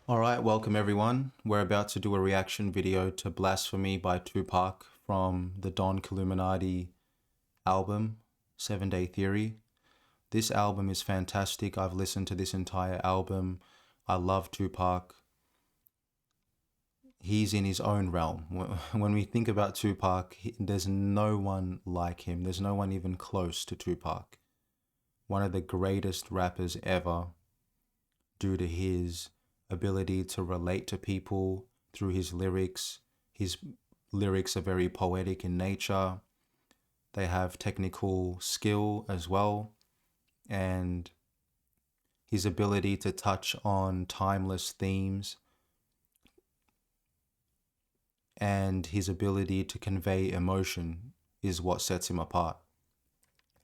Alright, welcome everyone. We're about to do a reaction video to Blasphemy by Tupac from the Don Illuminati album, 7 Day Theory. This album is fantastic. I've listened to this entire album. I love Tupac. He's in his own realm. When we think about Tupac, there's no one like him. There's no one even close to Tupac. One of the greatest rappers ever, due to his ability to relate to people through his lyrics. His lyrics are very poetic in nature. They have technical skill as well. And his ability to touch on timeless themes and his ability to convey emotion is what sets him apart.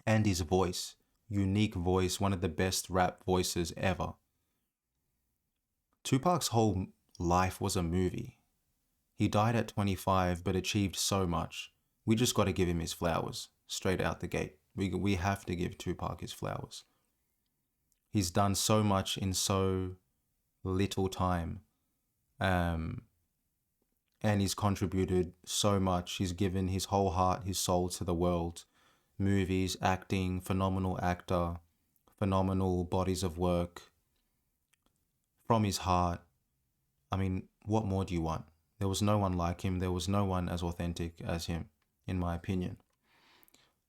And his voice, unique voice, one of the best rap voices ever. Tupac's whole life was a movie. He died at 25 but achieved so much. We just got to give him his flowers straight out the gate. We have to give Tupac his flowers. He's done so much in so little time. And he's contributed so much. He's given his whole heart, his soul to the world. Movies, acting, phenomenal actor, phenomenal bodies of work. From his heart. I mean, what more do you want? There was no one like him. There was no one as authentic as him, in my opinion.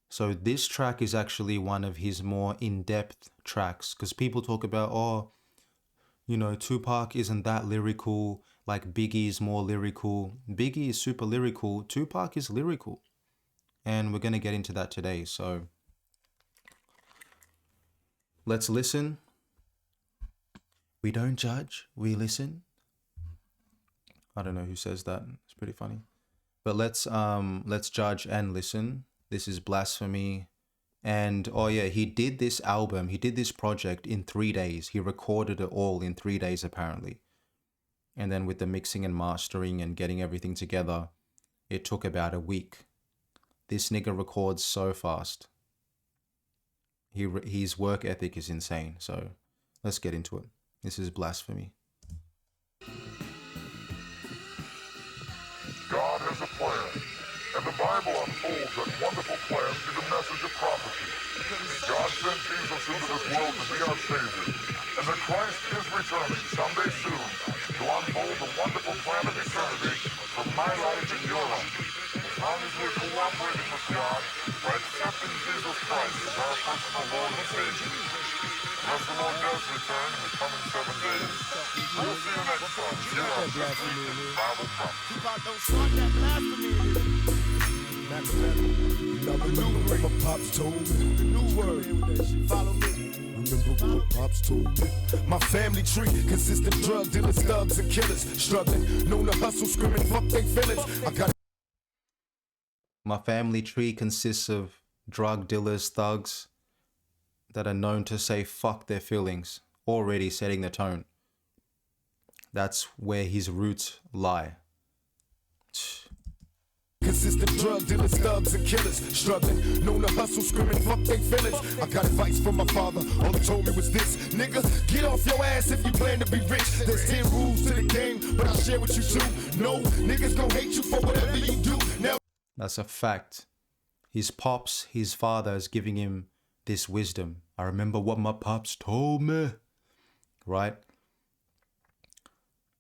So this track is actually one of his more in-depth tracks, because people talk about, oh, you know, Tupac isn't that lyrical, like Biggie is more lyrical. Biggie is super lyrical. Tupac is lyrical. And we're going to get into that today. So let's listen. We don't judge, we listen. I don't know who says that. It's pretty funny. But let's judge and listen. This is Blasphemy. And oh yeah, he did this album, he did this project in 3 days. He recorded it all in 3 days apparently. And then with the mixing and mastering and getting everything together, it took about a week. This nigga records so fast. His work ethic is insane. So let's get into it. This is Blasphemy. God has a plan, and the Bible unfolds that wonderful plan through the message of prophecy. God sent Jesus into this world to be our Savior, and that Christ is returning someday soon to unfold the wonderful plan of eternity for my life and your life. As long as we're cooperating with God by accepting Jesus Christ as our personal Lord and Savior. Unless the Lord does return in the coming 7 days, we'll see you next time here on Bible Prophecy. Tupac, don't start that blasphemy. Remember what my pops told me. The new word. Follow me. Remember what pops told me. My family tree consists of drug dealers, thugs, and killers. Struggling, known to hustle, screaming, fuck they feelings. I got. My family tree consists of drug dealers, thugs that are known to say fuck their feelings, already setting the tone. That's where his roots lie. Consist of drug dealers, thugs, and killers. Struggling, known to hustle, screaming, fuck they feelings. I got advice from my father, all he told me was this: nigga, get off your ass if you plan to be rich. There's 10 rules to the game, but I'll share with you too. No, niggas gon' hate you for whatever you do. Now, that's a fact. His pops, his father is giving him this wisdom. I remember what my pops told me. Right?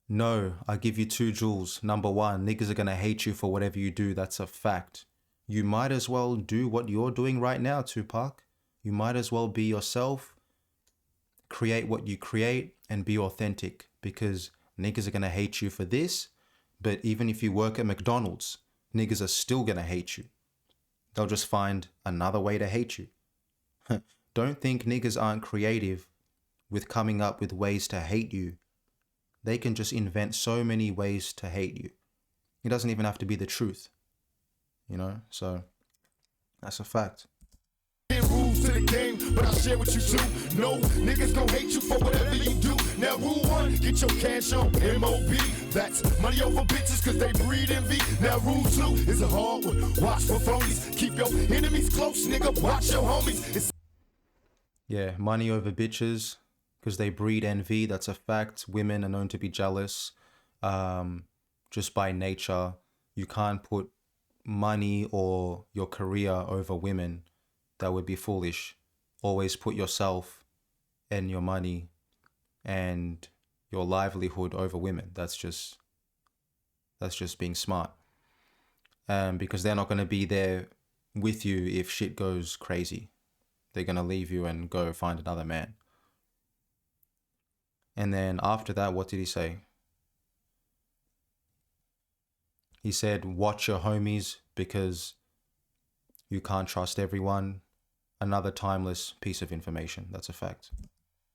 No, I give you 2 jewels. Number 1, niggas are gonna hate you for whatever you do. That's a fact. You might as well do what you're doing right now, Tupac. You might as well be yourself, create what you create, and be authentic, because niggas are gonna hate you for this. But even if you work at McDonald's, niggas are still gonna hate you. They'll just find another way to hate you. Don't think niggas aren't creative with coming up with ways to hate you. They can just invent so many ways to hate you. It doesn't even have to be the truth. You know? So, that's a fact. 10 rules to the game, but I'll share with you too. No, niggas gon' hate you for whatever you do. Now, rule 1, get your cash on M.O.B. That's money over bitches cause they breed envy. Now, rule 2 is a hard one. Watch for phonies. Keep your enemies close, nigga. Watch your homies. Yeah, money over bitches, because they breed envy. That's a fact. Women are known to be jealous, just by nature. You can't put money or your career over women. That would be foolish. Always put yourself and your money and your livelihood over women. That's just being smart. Because they're not going to be there with you if shit goes crazy. They're going to leave you and go find another man. And then after that, what did he say? He said, watch your homies because you can't trust everyone. Another timeless piece of information. That's a fact.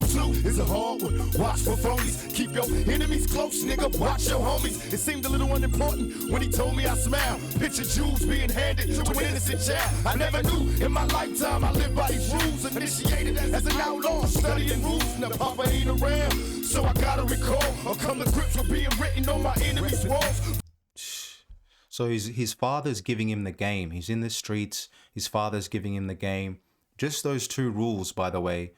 Slow is a hard one. Watch for phonies. Keep your enemies close, nigga. Watch your homies. It seemed a little unimportant when he told me I smile. Picture Jews being handed to an innocent child. I never knew in my lifetime I lived by these rules. Initiated as an outlaw, studying rules. Now Papa ain't around, so I gotta recall or come to grips with being written on my enemies' walls. So his father's giving him the game. He's in the streets. His father's giving him the game. Just those two rules, by the way,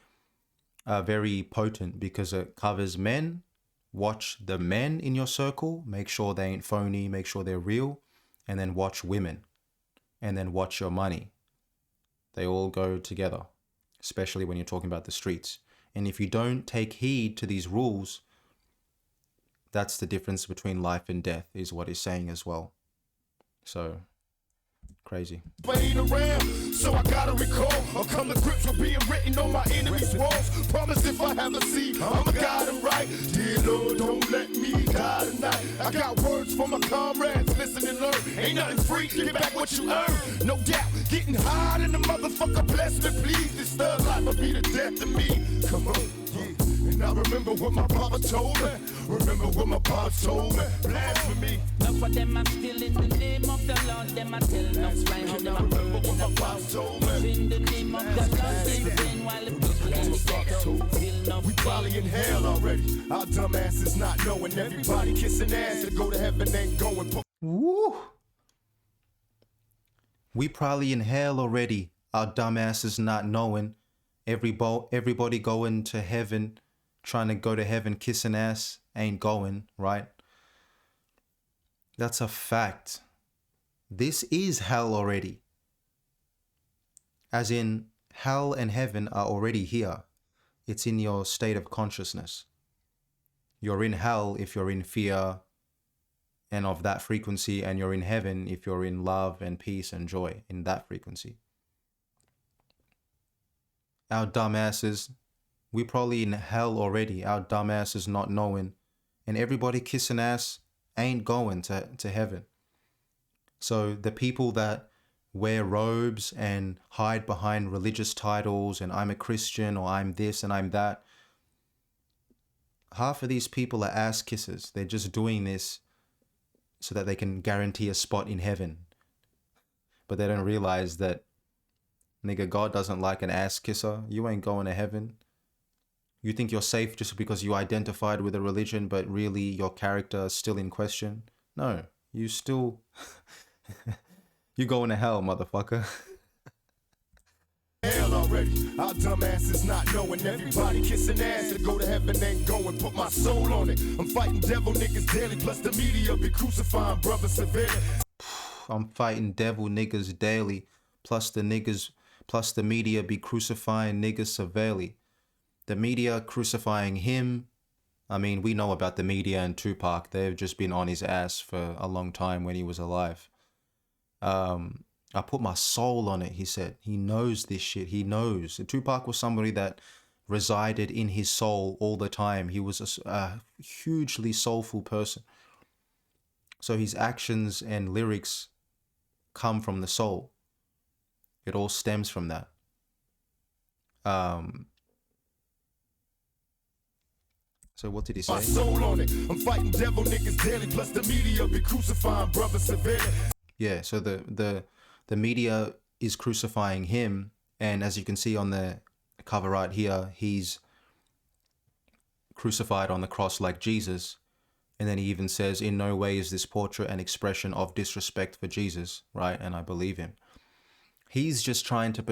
are very potent because it covers men. Watch the men in your circle. Make sure they ain't phony. Make sure they're real. And then watch women. And then watch your money. They all go together, especially when you're talking about the streets. And if you don't take heed to these rules, that's the difference between life and death, is what he's saying as well. So, crazy. Ain't around, so I gotta recall or come to grips with being written on my enemies' walls. Promise if I have a seed, I'ma guide them right. Dear Lord, don't let me die tonight. I got words for my comrades, listen and learn. Ain't nothing free, get back what you earn. No doubt, getting high in the motherfucker, bless me, please. This thug life will be the death to me. Come on, yeah. And I remember what my papa told me. Remember what my pops told me. Blasphemy. Enough of them are still in the name of the Lord. Them are telling us right how them are Remember what my pops told me. in the name of the Lord. They sin while the people in the ghetto feel no We probably in hell already. Our dumb asses not knowing. Everybody kissing ass to go to heaven ain't going. Woo! We probably in hell already. Our dumbasses not knowing. Everybody going to heaven, trying to go to heaven, kissing ass, ain't going, right? That's a fact. This is hell already. As in, hell and heaven are already here. It's in your state of consciousness. You're in hell if you're in fear and of that frequency, and you're in heaven if you're in love and peace and joy in that frequency. Our dumbasses, we probably in hell already. Our dumbasses not knowing, and everybody kissing ass ain't going to heaven. So the people that wear robes and hide behind religious titles and I'm a Christian or I'm this and I'm that, half of these people are ass kissers. They're just doing this so that they can guarantee a spot in heaven. But they don't realize that, nigga, God doesn't like an ass kisser. You ain't going to heaven. You think you're safe just because you identified with a religion, but really your character is still in question? No, you still... you going to hell, motherfucker. Hell already. Our dumb asses not knowing. Everybody kissing ass to go to heaven ain't going. Put my soul on it. I'm fighting devil niggas daily. Plus the media be crucifying brothers severely. I'm fighting devil niggas daily. Plus the media be crucifying niggas severely. The media crucifying him. I mean, we know about the media and Tupac. They've just been on his ass for a long time when he was alive. I put my soul on it, he said. He knows this shit. He knows. Tupac was somebody that resided in his soul all the time. He was a hugely soulful person. So his actions and lyrics come from the soul. It all stems from that. So what did he say? My soul on it. I'm fighting devil niggas daily. Plus the media be crucifying brothers severely. Yeah, so the media is crucifying him, and as you can see on the cover right here, he's crucified on the cross like Jesus. And then he even says, in no way is this portrait an expression of disrespect for Jesus, right? And I believe him. He's just trying to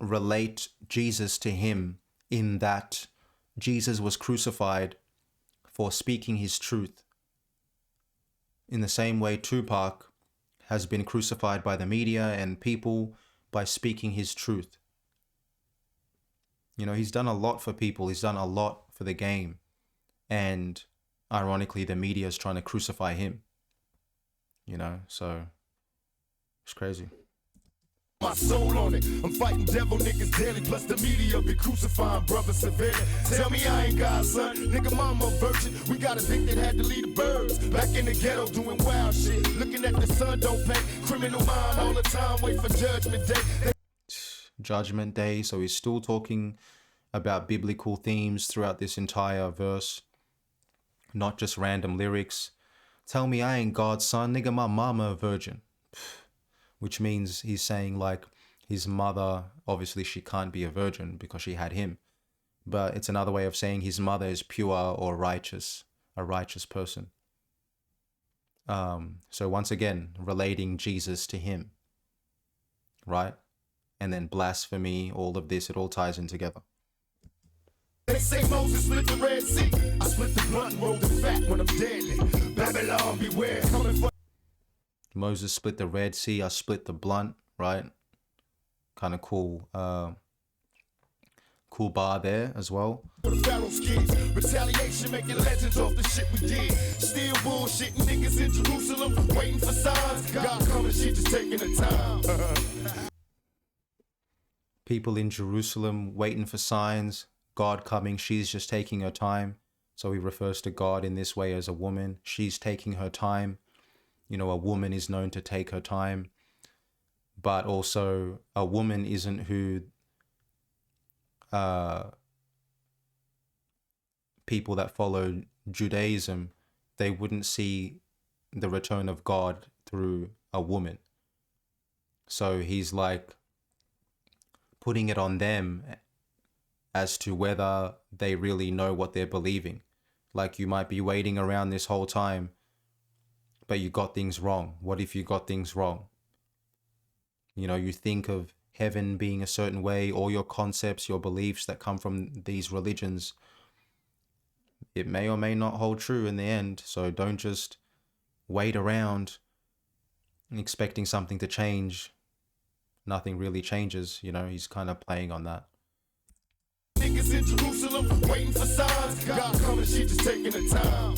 relate Jesus to him in that Jesus was crucified for speaking his truth. In the same way, Tupac has been crucified by the media and people by speaking his truth. You know, he's done a lot for people. He's done a lot for the game. And ironically, the media is trying to crucify him. You know, so it's crazy. My soul on it. I'm fighting devil niggas daily, plus the media be crucifying brothers severely. Tell me I ain't God, son. Nigga, mama a virgin. We got addicted, had to leave the birds. Back in the ghetto doing wild shit. Looking at the sun, don't pay. Criminal mind all the time, wait for judgment day. Judgment Day. So he's still talking about biblical themes throughout this entire verse, not just random lyrics. Tell me I ain't God's son, nigga, my mama a virgin. Which means he's saying like his mother, obviously she can't be a virgin because she had him. But it's another way of saying his mother is pure or righteous, a righteous person. So once again, relating Jesus to him, right? And then blasphemy, all of this, it all ties in together. They say Moses split the Red Sea. I split the blunt and rolled the fat when I'm deadly. Babylon, beware, coming for. Moses split the Red Sea, I split the blunt, right? Kind of cool, cool bar there as well. For the Pharaoh's kids, retaliation making legends off the shit we did. Still bullshitting niggas in Jerusalem, waiting for signs. God coming, she just taking the time. People in Jerusalem waiting for signs. God coming, she's just taking her time. So he refers to God in this way as a woman. She's taking her time. You know, a woman is known to take her time. But also, a woman isn't who people that follow Judaism, they wouldn't see the return of God through a woman. So he's like putting it on them as to whether they really know what they're believing. Like, you might be waiting around this whole time, but you got things wrong. What if you got things wrong? You know, you think of heaven being a certain way, all your concepts, your beliefs that come from these religions, it may or may not hold true in the end. So don't just wait around expecting something to change. Nothing really changes, you know, he's kind of playing on that. Niggas in Jerusalem, waiting for signs. God coming, she just taking the time.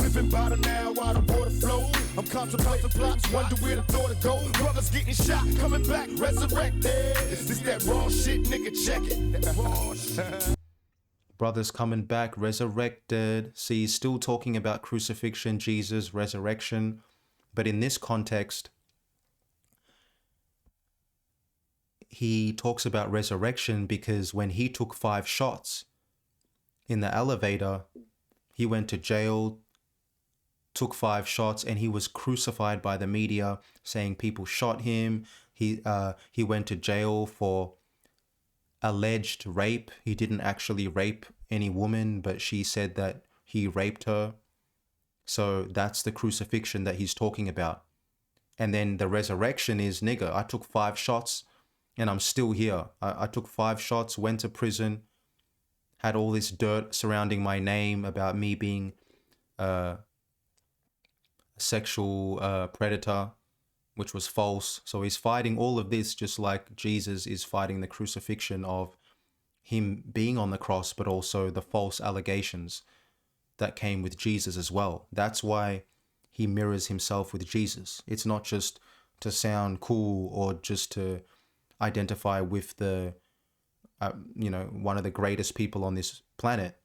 Living by the now while the water flows. I'm contemplating plots, wonder where the thought to go. Brothers getting shot, coming back, resurrected. This that raw shit, nigga, check it. Brothers coming back, resurrected. See, he's still talking about crucifixion, Jesus, resurrection. But in this context, he talks about resurrection because when he took 5 shots in the elevator, he went to jail, took 5 shots, and he was crucified by the media saying people shot him. He went to jail for alleged rape. He didn't actually rape any woman, but she said that he raped her. So that's the crucifixion that he's talking about. And then the resurrection is, nigga, I took 5 shots and I'm still here. I took 5 shots, went to prison, had all this dirt surrounding my name about me being a sexual predator, which was false. So he's fighting all of this just like Jesus is fighting the crucifixion of him being on the cross, but also the false allegations that came with Jesus as well. That's why he mirrors himself with Jesus. It's not just to sound cool or just to identify with the, one of the greatest people on this planet.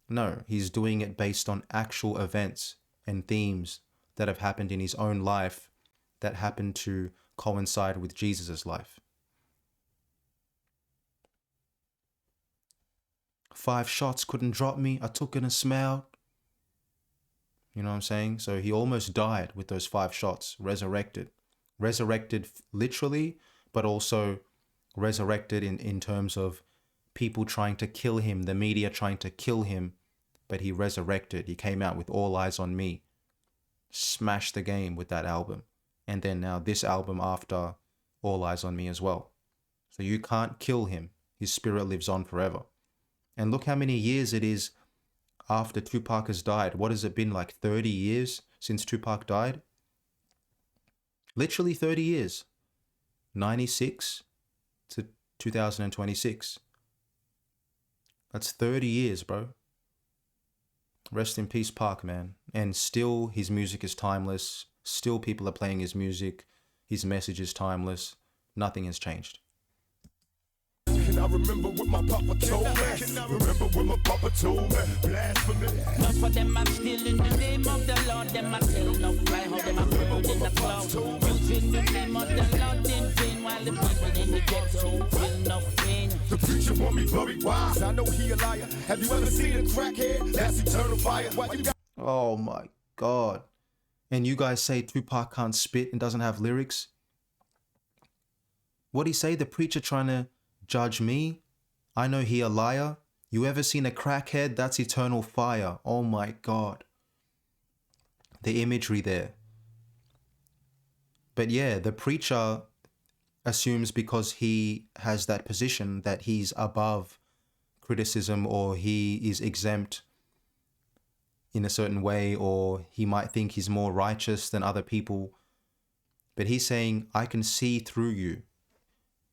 No, he's doing it based on actual events and themes that have happened in his own life that happened to coincide with Jesus's life. 5 shots couldn't drop me. I took it and smiled. You know what I'm saying? So he almost died with those 5 shots, resurrected. Resurrected literally, but also resurrected in terms of people trying to kill him, the media trying to kill him, but he resurrected. He came out with All Eyes on Me, smashed the game with that album. And then now this album after All Eyes on Me as well. So you can't kill him. His spirit lives on forever. And look how many years it is after Tupac has died. What has it been, like 30 years since Tupac died? Literally 30 years. 96 to 2026. That's 30 years, bro. Rest in peace, Pac, man. And still, his music is timeless. Still, people are playing his music. His message is timeless. Nothing has changed. Can I remember what my papa told me? Can I remember what my papa told me? Blasphemy. Enough of them are still in the name of the Lord. Them are tell no fly how them are burned in the cloud. Using the name of the Lord in vain, while the people in the ghetto feel no pain. The preacher want me buried. Why? I know he a liar. Have you ever seen a crackhead? That's eternal fire. Why you got? Oh my God. And you guys say Tupac can't spit and doesn't have lyrics? What'd he say? The preacher trying to judge me? I know he a liar. You ever seen a crackhead? That's eternal fire. Oh my God. The imagery there. But yeah, the preacher assumes because he has that position that he's above criticism, or he is exempt in a certain way, or he might think he's more righteous than other people. But he's saying, I can see through you.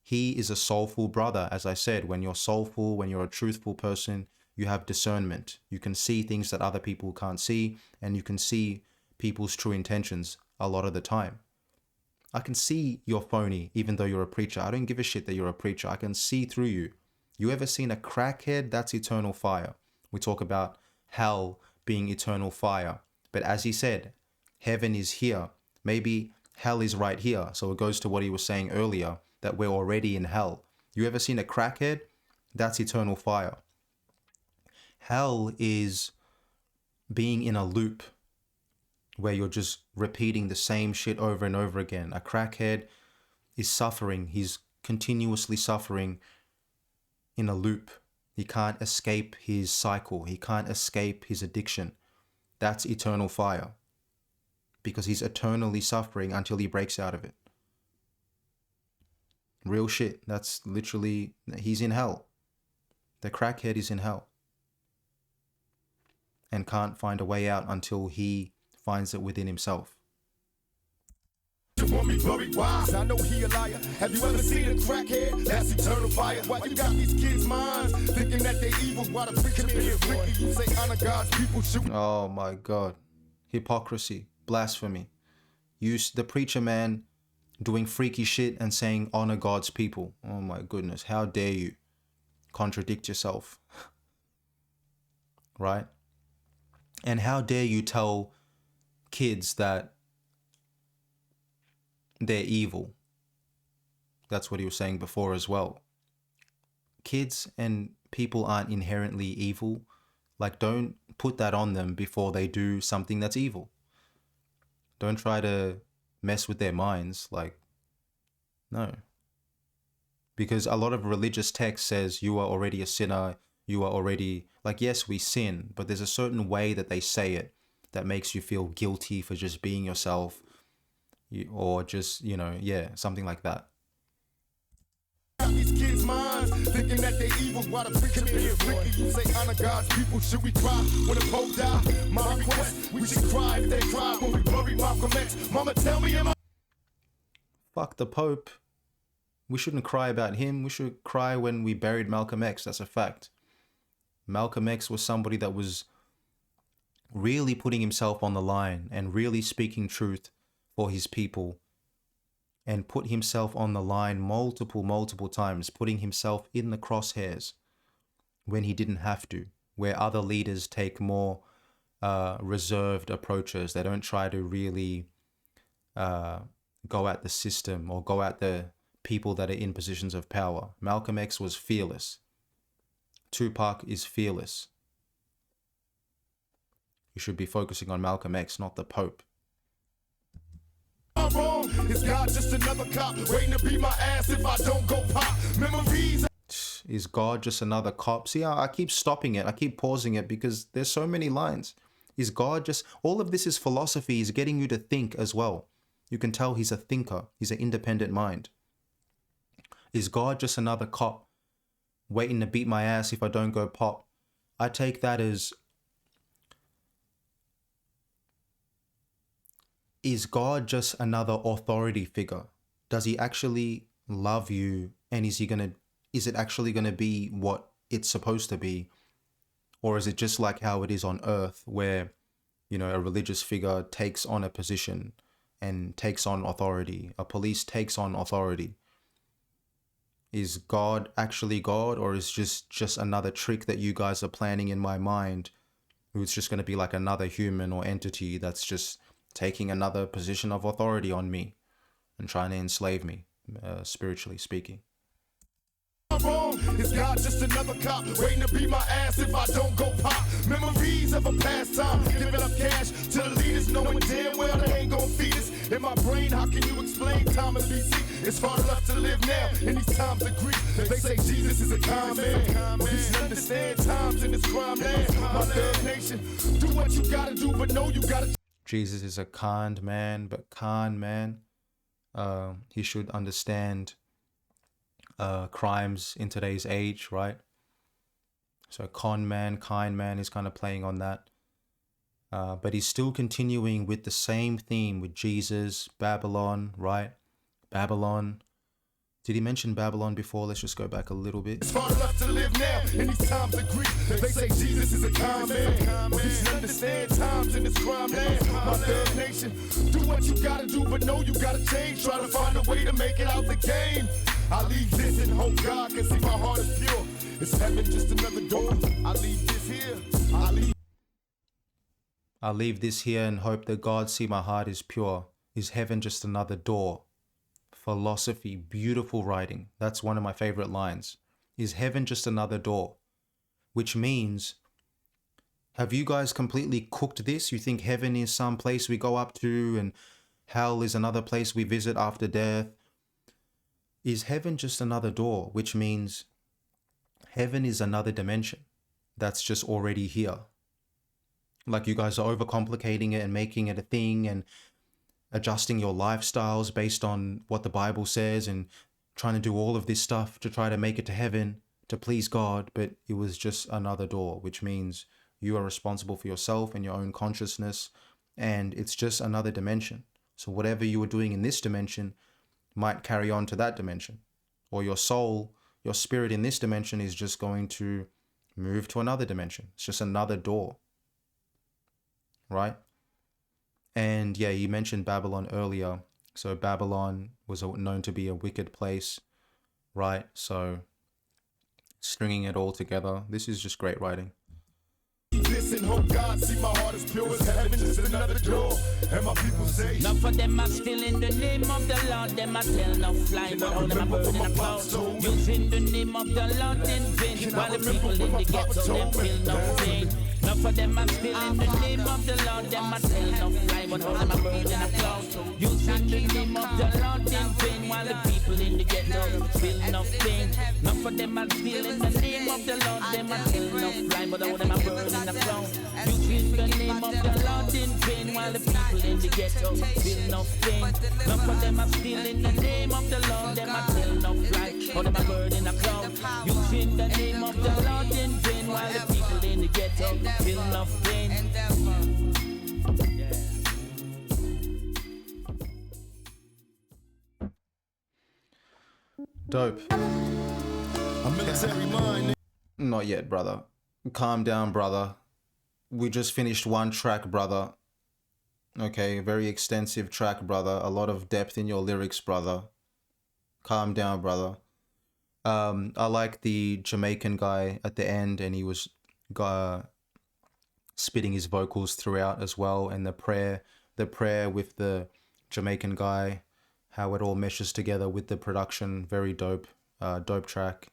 He is a soulful brother. As I said, when you're soulful, when you're a truthful person, you have discernment. You can see things that other people can't see, and you can see people's true intentions a lot of the time. I can see you're phony, even though you're a preacher. I don't give a shit that you're a preacher. I can see through you. You ever seen a crackhead? That's eternal fire. We talk about hell being eternal fire. But as he said, heaven is here. Maybe hell is right here. So it goes to what he was saying earlier, that we're already in hell. You ever seen a crackhead? That's eternal fire. Hell is being in a loop where you're just repeating the same shit over and over again. A crackhead is suffering. He's continuously suffering in a loop. He can't escape his cycle. He can't escape his addiction. That's eternal fire. Because he's eternally suffering until he breaks out of it. Real shit. That's literally, he's in hell. The crackhead is in hell. And can't find a way out until he finds it within himself. You want me buried? Why? I know he a liar. Have you ever seen a crackhead? That's eternal fire. Why you got these kids' minds thinking that they evil? Why the preacher being freaky? You say honor God's people shoot. Oh my God. Hypocrisy. Blasphemy. The preacher man doing freaky shit and saying honor God's people. Oh my goodness. How dare you contradict yourself? Right? And how dare you tell kids that they're evil? That's what he was saying before as well. Kids and people aren't inherently evil. Like, don't put that on them before they do something that's evil. Don't try to mess with their minds. Like, no. Because a lot of religious text says you are already a sinner. You are already, like, yes, we sin, but there's a certain way that they say it that makes you feel guilty for just being yourself, or just, something like that. These kids' minds thinking that they evil. Why the preacher being freaky? You say honor God's people. Should we cry when the Pope die? My request, we should cry if they cry when we bury Malcolm X. Mama, tell me, am I? Fuck the Pope. We shouldn't cry about him. We should cry when we buried Malcolm X. That's a fact. Malcolm X was somebody that was really putting himself on the line and really speaking truth for his people, and put himself on the line multiple times, putting himself in the crosshairs when he didn't have to, where other leaders take more reserved approaches. They don't try to really go at the system or go at the people that are in positions of power. Malcolm X was fearless. Tupac is fearless. You should be focusing on Malcolm X, not the Pope. Wrong? Is God just another cop waiting to beat my ass if I don't go pop? Memories. Is God just another cop? See, I keep stopping it. I keep pausing it because there's so many lines. Is God just... All of this is philosophy. He's getting you to think as well. You can tell he's a thinker. He's an independent mind. Is God just another cop waiting to beat my ass if I don't go pop. I take that as, is God just another authority figure? Does he actually love you? And is it actually gonna be what it's supposed to be? Or is it just like how it is on earth, where, a religious figure takes on a position and takes on authority? A police takes on authority. Is God actually God, or is just another trick that you guys are planning in my mind, who's just going to be like another human or entity that's just taking another position of authority on me and trying to enslave me, spiritually speaking? Wrong? Is God just another cop waiting to beat my ass if I don't go pop? Memories of a past time, giving up cash to the leaders, knowing damn well they ain't gonna feed us. In my brain, how can you explain time in BC? It's hard enough to live now in these times of grief. They say Jesus is a kind man, but you should understand times in this crime land. My third nation, do what you gotta do, but know you gotta. Jesus is a kind man, but kind man. He should understand crimes in today's age, right? So con man, kind man is kind of playing on that. But he's still continuing with the same theme with Jesus, Babylon, right? Babylon. Did he mention Babylon before? Let's just go back a little bit. It's hard enough to live now in these times of grief. They say Jesus is a kind man, but you should understand times in this crime land. My third nation, do what you gotta do, but know you gotta change. Try to find a way to make it out the game. I leave this and hope God can see my heart is pure. Is heaven just another door? I leave this here. I leave this here and hope that God see my heart is pure. Is heaven just another door? Philosophy, beautiful writing. That's one of my favorite lines. Is heaven just another door? Which means, have you guys completely cooked this? You think heaven is some place we go up to and hell is another place we visit after death? Is heaven just another door? Which means heaven is another dimension that's just already here. Like, you guys are overcomplicating it and making it a thing and adjusting your lifestyles based on what the Bible says and trying to do all of this stuff to try to make it to heaven, to please God, but it was just another door, which means you are responsible for yourself and your own consciousness, and it's just another dimension. So whatever you were doing in this dimension might carry on to that dimension, or your soul, your spirit in this dimension is just going to move to another dimension. It's just another door, right? And yeah, you mentioned Babylon earlier. So Babylon was known to be a wicked place, right? So stringing it all together, this is just great writing. Listen, hope God see my heart is pure as heaven is another door. And my people say, none for them are still in the name of the Lord. Them are tell no fly, but all them are putting a cloud. Using the name of the Lord in vain. While the people in the ghetto, them feel no pain. None for them are still in the name of the Lord. Them are tell no fly, but all them are burning a cloud. Using the name of the Lord in vain. While the people in the ghetto feel no pain. None for them are still in the name of the Lord. Them are tell no fly, but all them are burning a cloud. Using the name of the Lord in vain. While the people in the ghetto feel no pain. None for them are still in the name of the Lord. Them are tell no fly, or them are burning a cloud. Using the name of the Lord in vain. While the people in the ghetto feel no pain. Dope. a military mind. Not yet, brother. Calm down, brother. We just finished one track, brother. Okay, very extensive track, brother. A lot of depth in your lyrics, brother. Calm down, brother. I like the Jamaican guy at the end, and he was spitting his vocals throughout as well, and the prayer with the Jamaican guy, how it all meshes together with the production. Very dope. Dope track.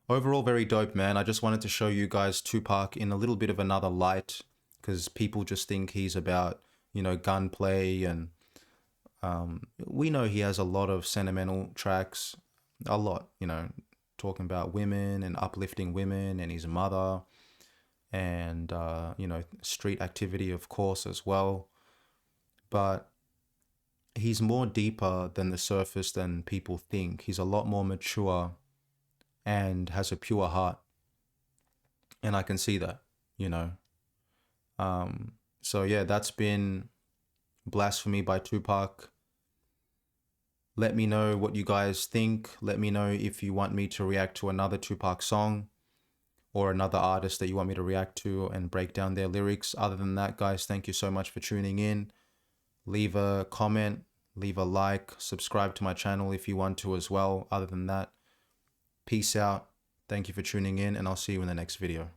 Overall, very dope, man. I just wanted to show you guys Tupac in a little bit of another light, because people just think he's about, gunplay, and we know he has a lot of sentimental tracks, a lot, talking about women and uplifting women and his mother, and street activity, of course, as well. But he's more deeper than the surface than people think. He's a lot more mature and has a pure heart. And I can see that, you know. So yeah, that's been Blasphemy by Tupac. Let me know what you guys think. Let me know if you want me to react to another Tupac song or another artist that you want me to react to and break down their lyrics. Other than that, guys, thank you so much for tuning in. Leave a comment, leave a like, subscribe to my channel if you want to as well. Other than that, peace out. Thank you for tuning in, and I'll see you in the next video.